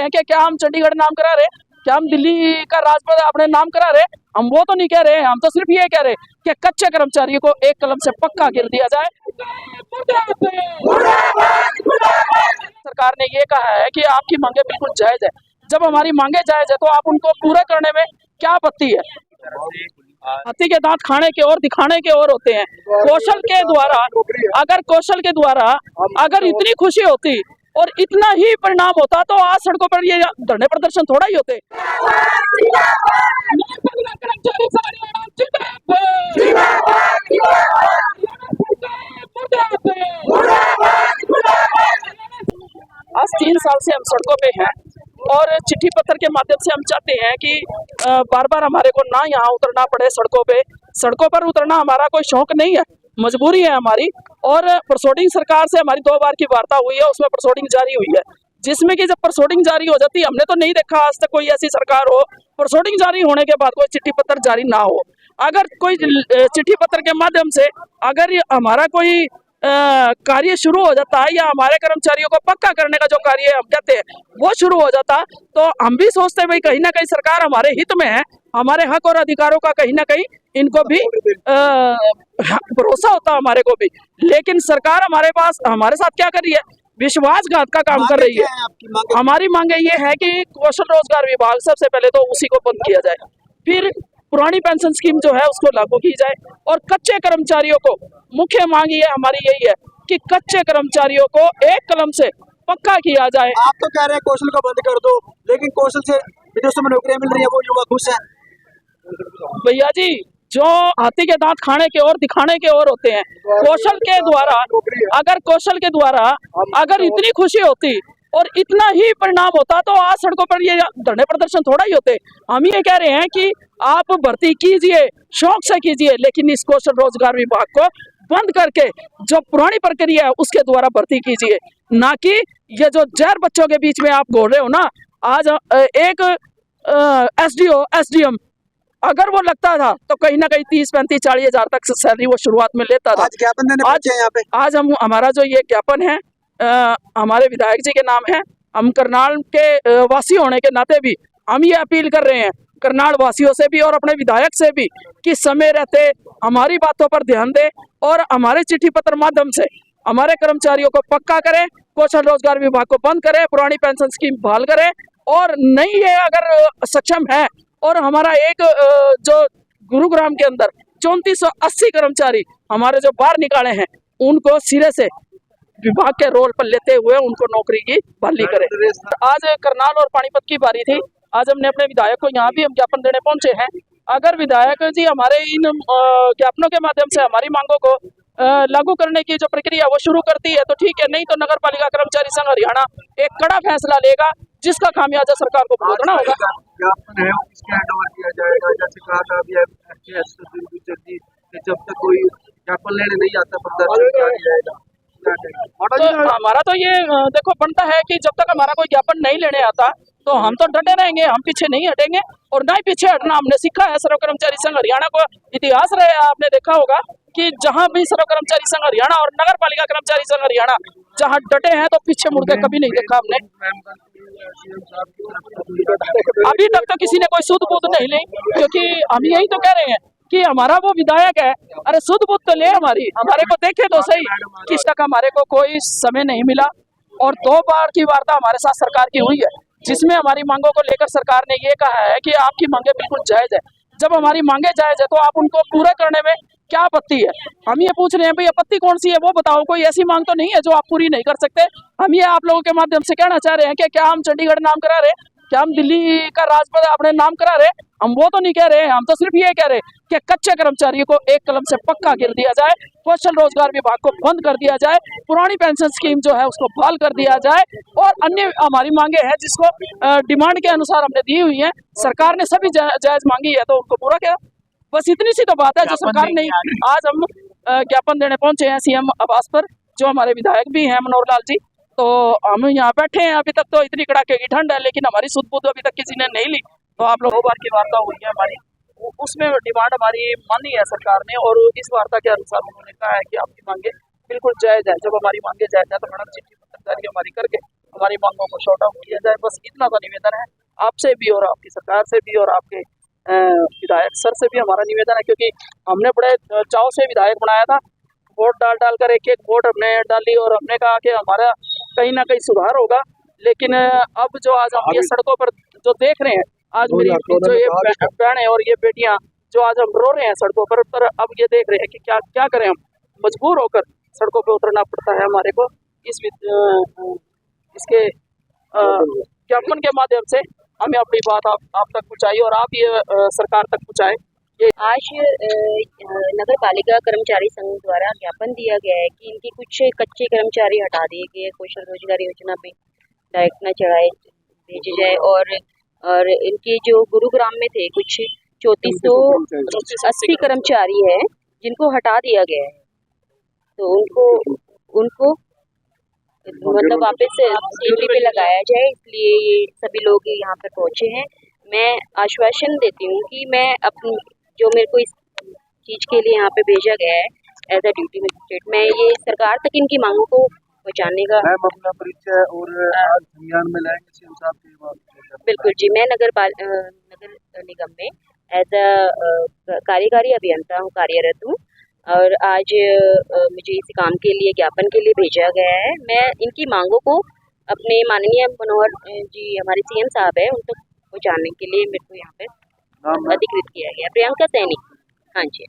हैं कि क्या हम चंडीगढ़ नाम करा रहे, क्या हम दिल्ली का राजपथ अपने नाम करा रहे। हम वो तो नहीं कह रहे हैं, हम तो सिर्फ ये कह रहे कि कच्चे कर्मचारियों को एक कलम से पक्का गिर दिया जाए। सरकार ने ये कहा है कि आपकी मांगे बिल्कुल जायज है। जब हमारी मांगे जायज है तो आप उनको पूरा करने में क्या आपत्ति है? हाथी के दांत खाने के और दिखाने के और होते हैं। कौशल के द्वारा अगर इतनी खुशी होती और इतना ही परिणाम होता तो आज सड़कों पर ये धरने प्रदर्शन थोड़ा ही होते। आज 3 साल से हम सड़कों पे हैं और चिट्ठी पत्र के माध्यम से हम चाहते हैं कि बार बार हमारे को ना यहाँ उतरना पड़े। सड़कों पर उतरना हमारा कोई शौक नहीं है, मजबूरी है हमारी। और प्रसोडिंग सरकार से हमारी 2 बार की वार्ता हुई है, उसमें प्रसोडिंग जारी हुई है, जिसमें कि जब प्रसोडिंग जारी हो जाती, हमने तो नहीं देखा आज तक कोई ऐसी सरकार हो प्रसोडिंग जारी होने के बाद कोई चिट्ठी पत्र जारी ना हो। अगर कोई चिट्ठी पत्र के माध्यम से अगर हमारा कोई कार्य शुरू हो जाता है या हमारे कर्मचारियों को पक्का करने का जो कार्य हम कहते हैं वो शुरू हो जाता, तो हम भी सोचते हैं भाई कहीं ना कहीं सरकार हमारे हित में है, हमारे हक और अधिकारों का कहीं ना कहीं इनको भी भरोसा होता हमारे को भी। लेकिन सरकार हमारे साथ क्या कर रही है? विश्वासघात का काम कर रही है। हमारी मांगे ये है कि कौशल रोजगार विभाग सबसे पहले तो उसी को बंद किया जाए, फिर पुरानी पेंशन स्कीम जो है उसको लागू की जाए, और कच्चे कर्मचारियों को मुख्य मांग ये हमारी यही है कि कच्चे कर्मचारियों को एक कलम से पक्का किया जाए। आप तो कह रहे हैं कौशल को बंद कर दो, लेकिन कौशल से विदेशों में नौकरियां मिल रही है, वो युवा खुश है। भैया जी, जो हाथी के दांत खाने के और दिखाने के और होते हैं। कौशल के द्वारा अगर इतनी खुशी होती और इतना ही परिणाम होता तो आज सड़कों पर ये धरने प्रदर्शन थोड़ा ही होते। हम ये कह रहे हैं कि आप भर्ती कीजिए, शौक से कीजिए, लेकिन इस कौशल रोजगार विभाग को बंद करके जो पुरानी प्रक्रिया है उसके द्वारा भर्ती कीजिए, ना कि ये जो जहर बच्चों के बीच में आप घोल रहे हो ना। आज एक एसडीओ एसडीएम अगर वो लगता था तो कहीं ना कहीं 30, 35, 40 हजार तक सैलरी वो शुरुआत में लेता था। आज ज्ञापन देने पहुंचे हैं यहाँ पे। आज हमारा जो ये ज्ञापन है हमारे विधायक जी के नाम है। हम करनाल के वासी होने के नाते भी हम ये अपील कर रहे हैं करनाल वासियों से भी और अपने विधायक से भी कि समय रहते हमारी बातों पर ध्यान दें और हमारे चिट्ठी पत्र माध्यम से हमारे कर्मचारियों को पक्का करें, कौशल रोजगार विभाग को बंद करें, पुरानी पेंशन स्कीम बहाल करें। और नहीं है अगर सक्षम है, और हमारा एक जो गुरुग्राम के अंदर 3480 कर्मचारी हमारे जो बाहर निकाले हैं उनको सिरे से विभाग के रोल पर लेते हुए उनको नौकरी की बहाली करें। आज करनाल और पानीपत की बारी थी। आज हमने अपने विधायक को यहाँ भी हम ज्ञापन देने पहुंचे हैं। अगर विधायक जी हमारे इन ज्ञापनों के माध्यम से हमारी मांगों को लागू करने की जो प्रक्रिया वो शुरू करती है तो ठीक है, नहीं तो नगर पालिका कर्मचारी संघ हरियाणा एक कड़ा फैसला लेगा जिसका खामियाजा सरकार को भुगतना होगा। जब तक कोई ज्ञापन लेने नहीं आता तो हमारा तो ये देखो बनता है कि जब तक हमारा कोई ज्ञापन नहीं लेने आता तो हम तो डटे रहेंगे, हम पीछे नहीं हटेंगे। और ना ही पीछे हटना हमने सीखा है। सर्व कर्मचारी संघ हरियाणा को इतिहास रहे, आपने देखा होगा कि जहां भी सर्व कर्मचारी संघ हरियाणा और नगर पालिका कर्मचारी संघ हरियाणा जहां डटे हैं तो पीछे मुड़ के कभी नहीं देखा हमने। अभी तक तो किसी ने कोई सुध बुध नहीं ली, क्योंकि हम यही तो कह रहे हैं कि हमारा वो विधायक है, अरे सुध बुध तो ले, हमारे को देखे तो सही। किस तक हमारे को कोई समय नहीं मिला और 2 बार की वार्ता हमारे साथ सरकार की हुई है, जिसमें हमारी मांगों को लेकर सरकार ने ये कहा है कि आपकी मांगे बिल्कुल जायज है। जब हमारी मांगे जायज है तो आप उनको पूरा करने में क्या आपत्ति है? हम ये पूछ रहे हैं भाई आपत्ति कौन सी है वो बताओ। कोई ऐसी मांग तो नहीं है जो आप पूरी नहीं कर सकते। हम ये आप लोगों के माध्यम से कहना चाह रहे हैं कि क्या हम चंडीगढ़ नाम करा रहे, क्या हम दिल्ली का राजपथ अपने नाम करा रहे? हम वो तो नहीं कह रहे, हम तो सिर्फ ये कह रहे कि कच्चे कर्मचारियों को एक कलम से पक्का गिर दिया जाए, कौशल रोजगार विभाग को बंद कर दिया जाए, पुरानी पेंशन स्कीम जो है उसको बहाल कर दिया जाए, और अन्य हमारी मांगे हैं जिसको डिमांड के अनुसार हमने दी हुई है। सरकार ने सभी जायज मांगी है तो उनको पूरा किया, बस इतनी सी तो बात है जो सरकार नहीं। आज हम ज्ञापन देने पहुंचे हैं सीएम आवास पर, जो हमारे विधायक भी हैं मनोहर लाल जी। तो हम यहाँ बैठे हैं, अभी तक तो इतनी कड़ाके की ठंड है, लेकिन हमारी सुध बुध अभी तक किसी ने नहीं ली। तो आप लोग 2 बार की वार्ता हुई है हमारी, उसमें डिमांड हमारी मानी है सरकार ने, और इस वार्ता के अनुसार उन्होंने कहा है कि आपकी मांगे बिल्कुल जायज है। जब हमारी मांगे जायज है तो मैडम चिट्ठी पत्र जारी हमारी करके हमारी मांगों को शॉर्ट आउट किया जाए। बस इतना तो निवेदन है आपसे भी और आपकी सरकार से भी और आपके विधायक सर से भी हमारा निवेदन है, क्योंकि हमने बड़े चाव से विधायक बनाया था। वोट डाल डाल कर एक एक वोट हमने डाली और हमने कहा कि हमारा कहीं ना कहीं सुधार होगा। लेकिन अब जो आज हम ये सड़कों पर जो देख रहे हैं, आज मेरी जो ये बहनें और ये बेटियां जो आज हम रो रहे हैं सड़कों पर अब ये देख रहे हैं कि क्या क्या करें, हम मजबूर होकर सड़कों पर उतरना पड़ता है हमारे को। इसके ज्ञापन के माध्यम से हमें अपनी बात आप तक पहुँचाई और आप ये सरकार तक पहुँचाए। ये आज नगर पालिका कर्मचारी संघ द्वारा ज्ञापन दिया गया है कि इनके कुछ कच्चे कर्मचारी हटा दिए गए, कौशल रोजगार योजना पे डायरेक्ट न चढ़ाए भेजे जाए, और इनके जो गुरुग्राम में थे कुछ 3480 कर्मचारी है जिनको हटा दिया गया है, तो उनको मतलब वापस ड्यूटी पे लगाया जाए, इसलिए ये सभी लोग यहाँ पर पहुँचे हैं। मैं आश्वासन देती हूँ कि मैं अपनी जो मेरे को इस चीज़ के लिए यहाँ पे भेजा गया है एज अ ड्यूटी मजिस्ट्रेट, मैं ये सरकार तक इनकी मांगों को पहुँचाने का अपना परिचय और आज संज्ञान में लाएंगे सीएम साहब की बात। बिल्कुल जी, मैं नगर निगम में एज अ कार्यकारी अभियंता हूँ, कार्यरत हूँ, और आज मुझे इस काम के लिए ज्ञापन के लिए भेजा गया है। मैं इनकी मांगों को अपने माननीय मनोहर जी हमारे सीएम साहब है उन तक पहुँचाने के लिए मेरे को यहाँ पे अधिकृत किया गया। प्रियंका सैनी, हाँ जी।